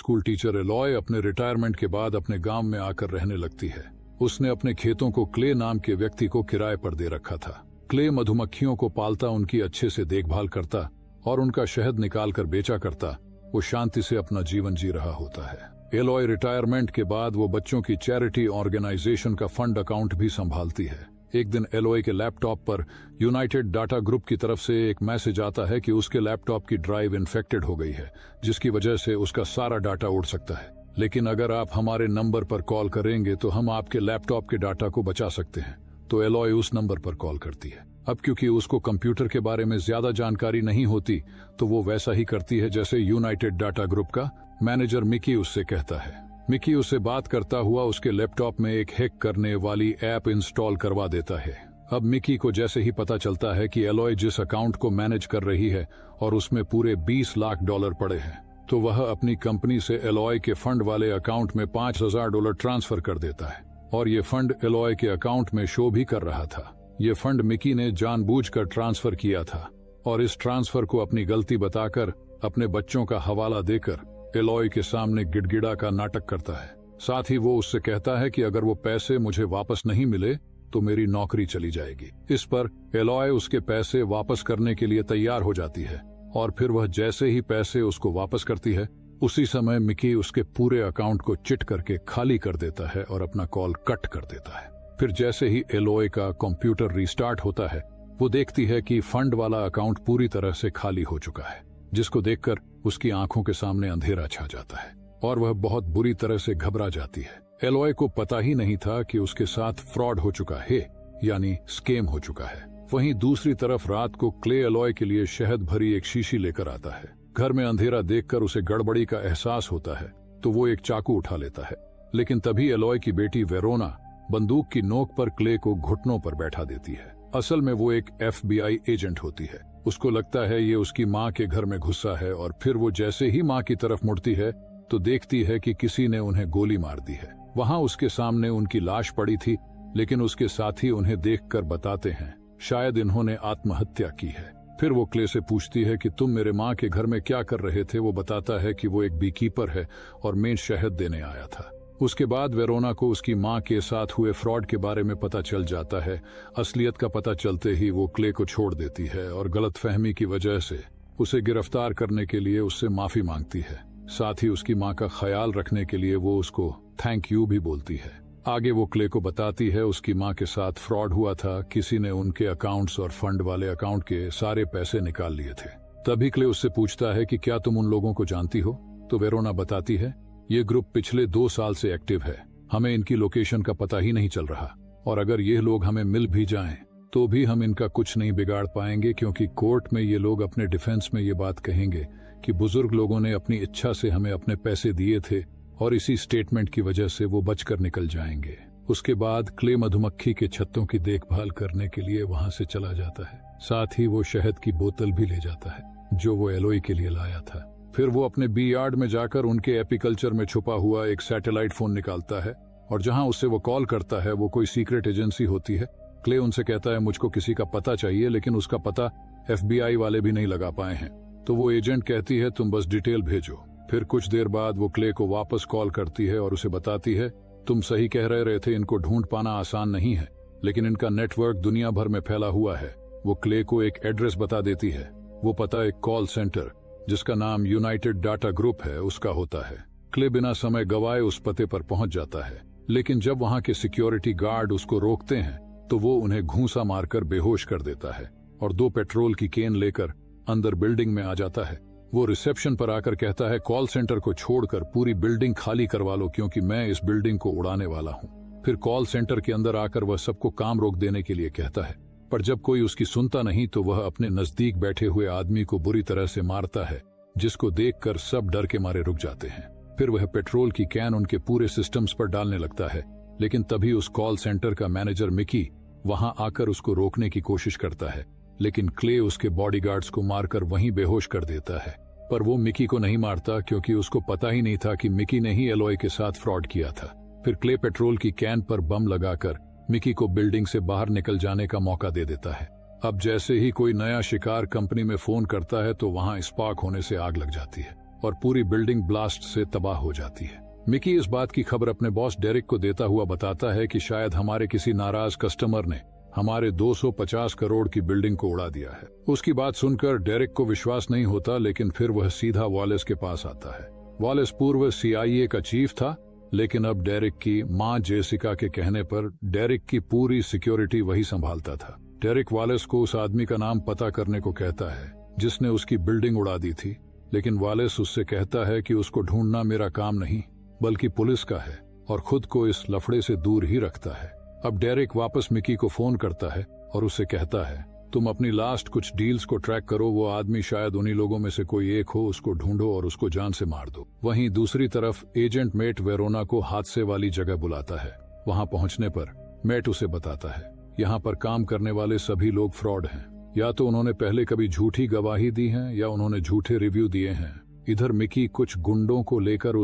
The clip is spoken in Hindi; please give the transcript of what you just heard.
स्कूल टीचर एलॉय अपने रिटायरमेंट के बाद अपने गांव में आकर रहने लगती है। उसने अपने खेतों को क्ले नाम के व्यक्ति को किराए पर दे रखा था। क्ले मधुमक्खियों को पालता, उनकी अच्छे से देखभाल करता और उनका शहद निकाल कर बेचा करता। वो शांति से अपना जीवन जी रहा होता है। एलॉय रिटायरमेंट के बाद वो बच्चों की चैरिटी ऑर्गेनाइजेशन का फंड अकाउंट भी संभालती है। एक दिन एलॉय के लैपटॉप पर यूनाइटेड डाटा ग्रुप की तरफ से एक मैसेज आता है कि उसके लैपटॉप की ड्राइव इन्फेक्टेड हो गई है, जिसकी वजह से उसका सारा डाटा उड़ सकता है। लेकिन अगर आप हमारे नंबर पर कॉल करेंगे तो हम आपके लैपटॉप के डाटा को बचा सकते हैं। तो एलॉय उस नंबर पर कॉल करती है। अब क्योंकि उसको कंप्यूटर के बारे में ज्यादा जानकारी नहीं होती, तो वो वैसा ही करती है जैसे यूनाइटेड डाटा ग्रुप का मैनेजर मिकी उससे कहता है। मिकी उससे बात करता हुआ उसके लैपटॉप में एक हैक करने वाली ऐप इंस्टॉल करवा देता है। अब मिकी को जैसे ही पता चलता है कि एलॉय जिस अकाउंट को मैनेज कर रही है और उसमें पूरे $20 लाख पड़े हैं, तो वह अपनी कंपनी से एलॉय के फंड वाले अकाउंट में $5,000 ट्रांसफर कर देता है। और ये फंड एलॉय के अकाउंट में शो भी कर रहा था। ये फंड मिकी ने जानबूझकर ट्रांसफर किया था और इस ट्रांसफर को अपनी गलती बताकर अपने बच्चों का हवाला देकर एलॉय के सामने गिड़गिड़ा का नाटक करता है। साथ ही वो उससे कहता है कि अगर वो पैसे मुझे वापस नहीं मिले तो मेरी नौकरी चली जाएगी। इस पर एलॉय उसके पैसे वापस करने के लिए तैयार हो जाती है और फिर वह जैसे ही पैसे उसको वापस करती है, उसी समय मिकी उसके पूरे अकाउंट को चिट करके खाली कर देता है और अपना कॉल कट कर देता है। फिर जैसे ही एलॉय का कंप्यूटर रीस्टार्ट होता है, वो देखती है कि फंड वाला अकाउंट पूरी तरह से खाली हो चुका है, जिसको देखकर उसकी आंखों के सामने अंधेरा छा जाता है और वह बहुत बुरी तरह से घबरा जाती है। एलॉय को पता ही नहीं था कि उसके साथ फ्रॉड हो चुका है, यानी स्कैम हो चुका है। वहीं दूसरी तरफ रात को क्ले एलॉय के लिए शहद भरी एक शीशी लेकर आता है। घर में अंधेरा देखकर उसे गड़बड़ी का एहसास होता है, तो वो एक चाकू उठा लेता है। लेकिन तभी एलॉय की बेटी वेरोना बंदूक की नोक पर क्ले को घुटनों पर बैठा देती है। असल में वो एक FBI एजेंट होती है। उसको लगता है ये उसकी माँ के घर में घुसा है और फिर वो जैसे ही माँ की तरफ मुड़ती है तो देखती है कि किसी ने उन्हें गोली मार दी है। वहाँ उसके सामने उनकी लाश पड़ी थी, लेकिन उसके साथी उन्हें देखकर बताते हैं शायद इन्होंने आत्महत्या की है। फिर वो क्ले से पूछती है कि तुम मेरे माँ के घर में क्या कर रहे थे। वो बताता है कि वो एक बीकीपर है और मैं शहद देने आया था। उसके बाद वेरोना को उसकी माँ के साथ हुए फ्रॉड के बारे में पता चल जाता है। असलियत का पता चलते ही वो क्ले को छोड़ देती है और गलतफहमी की वजह से उसे गिरफ्तार करने के लिए उससे माफी मांगती है। साथ ही उसकी माँ का ख्याल रखने के लिए वो उसको थैंक यू भी बोलती है। आगे वो क्ले को बताती है उसकी माँ के साथ फ्रॉड हुआ था। किसी ने उनके अकाउंट्स और फंड वाले अकाउंट के सारे पैसे निकाल लिए थे। तभी क्ले उससे पूछता है कि क्या तुम उन लोगों को जानती हो। तो वेरोना बताती है ये ग्रुप पिछले 2 साल से एक्टिव है। हमें इनकी लोकेशन का पता ही नहीं चल रहा और अगर ये लोग हमें मिल भी जाएं तो भी हम इनका कुछ नहीं बिगाड़ पाएंगे, क्योंकि कोर्ट में ये लोग अपने डिफेंस में ये बात कहेंगे कि बुजुर्ग लोगों ने अपनी इच्छा से हमें अपने पैसे दिए थे और इसी स्टेटमेंट की वजह से वो बचकर निकल जाएंगे। उसके बाद क्ले मधुमक्खी के छत्तों की देखभाल करने के लिए वहां से चला जाता है। साथ ही वो शहद की बोतल भी ले जाता है जो वो एलॉय के लिए लाया था। फिर वो अपने बी यार्ड में जाकर उनके एपिकल्चर में छुपा हुआ एक सैटेलाइट फोन निकालता है और जहां उससे वो कॉल करता है वो कोई सीक्रेट एजेंसी होती है। क्ले उनसे कहता है मुझको किसी का पता चाहिए, लेकिन उसका पता FBI वाले भी नहीं लगा पाए हैं। तो वो एजेंट कहती है तुम बस डिटेल भेजो। फिर कुछ देर बाद वो क्ले को वापस कॉल करती है और उसे बताती है तुम सही कह रहे थे, इनको ढूंढ पाना आसान नहीं है, लेकिन इनका नेटवर्क दुनिया भर में फैला हुआ है। वो क्ले को एक एड्रेस बता देती है। वो पता एक कॉल सेंटर जिसका नाम यूनाइटेड डाटा ग्रुप है उसका होता है। क्ले बिना समय गवाए उस पते पर पहुंच जाता है, लेकिन जब वहां के सिक्योरिटी गार्ड उसको रोकते हैं तो वो उन्हें घूंसा मारकर बेहोश कर देता है और 2 पेट्रोल की केन लेकर अंदर बिल्डिंग में आ जाता है। वो रिसेप्शन पर आकर कहता है कॉल सेंटर को छोड़कर पूरी बिल्डिंग खाली करवा लो, क्योंकि मैं इस बिल्डिंग को उड़ाने वाला हूँ। फिर कॉल सेंटर के अंदर आकर वह सबको काम रोक देने के लिए कहता है, पर जब कोई उसकी सुनता नहीं तो वह अपने नजदीक बैठे हुए आदमी को बुरी तरह से मारता है, जिसको देखकर सब डर के मारे रुक जाते हैं। फिर वह पेट्रोल की कैन उनके पूरे सिस्टम्स पर डालने लगता है, लेकिन तभी उस कॉल सेंटर का मैनेजर मिकी वहां आकर उसको रोकने की कोशिश करता है, लेकिन क्ले उसके बॉडीगार्ड्स को मारकर वहीं बेहोश कर देता है। पर वो मिकी को नहीं मारता, क्योंकि उसको पता ही नहीं था कि मिकी ने ही एलॉय के साथ फ्रॉड किया था। फिर क्ले पेट्रोल की कैन पर बम लगाकर मिकी को बिल्डिंग से बाहर निकल जाने का मौका दे देता है। अब जैसे ही कोई नया शिकार कंपनी में फोन करता है तो वहां स्पार्क होने से आग लग जाती है। और पूरी बिल्डिंग ब्लास्ट से तबाह हो जाती है। मिकी इस बात की खबर अपने बॉस डेरिक को देता हुआ बताता है कि शायद हमारे किसी नाराज कस्टमर ने हमारे 250 करोड़ की बिल्डिंग को उड़ा दिया है। उसकी बात सुनकर डेरिक को विश्वास नहीं होता, लेकिन फिर वह सीधा वॉलेस के पास आता है। वॉलेस पूर्व CIA का चीफ था, लेकिन अब डेरिक की मां जेसिका के कहने पर डेरिक की पूरी सिक्योरिटी वही संभालता था। डेरिक वॉलेस को उस आदमी का नाम पता करने को कहता है जिसने उसकी बिल्डिंग उड़ा दी थी, लेकिन वॉलेस उससे कहता है कि उसको ढूंढना मेरा काम नहीं बल्कि पुलिस का है, और खुद को इस लफड़े से दूर ही रखता है। अब डेरिक वापस मिकी को फोन करता है और उससे कहता है, तुम अपनी लास्ट कुछ डील्स को ट्रैक करो, वो आदमी शायद उन्हीं लोगों में से कोई एक हो, उसको ढूंढो और उसको जान से मार दो। वहीं दूसरी तरफ एजेंट मेट वेरोना को हादसे वाली जगह बुलाता है। वहां पहुंचने पर मेट उसे बताता है, यहाँ पर काम करने वाले सभी लोग फ्रॉड हैं। या तो उन्होंने पहले कभी झूठी गवाही दी है या उन्होंने झूठे रिव्यू दिए हैं। इधर मिकी कुछ गुंडों को लेकर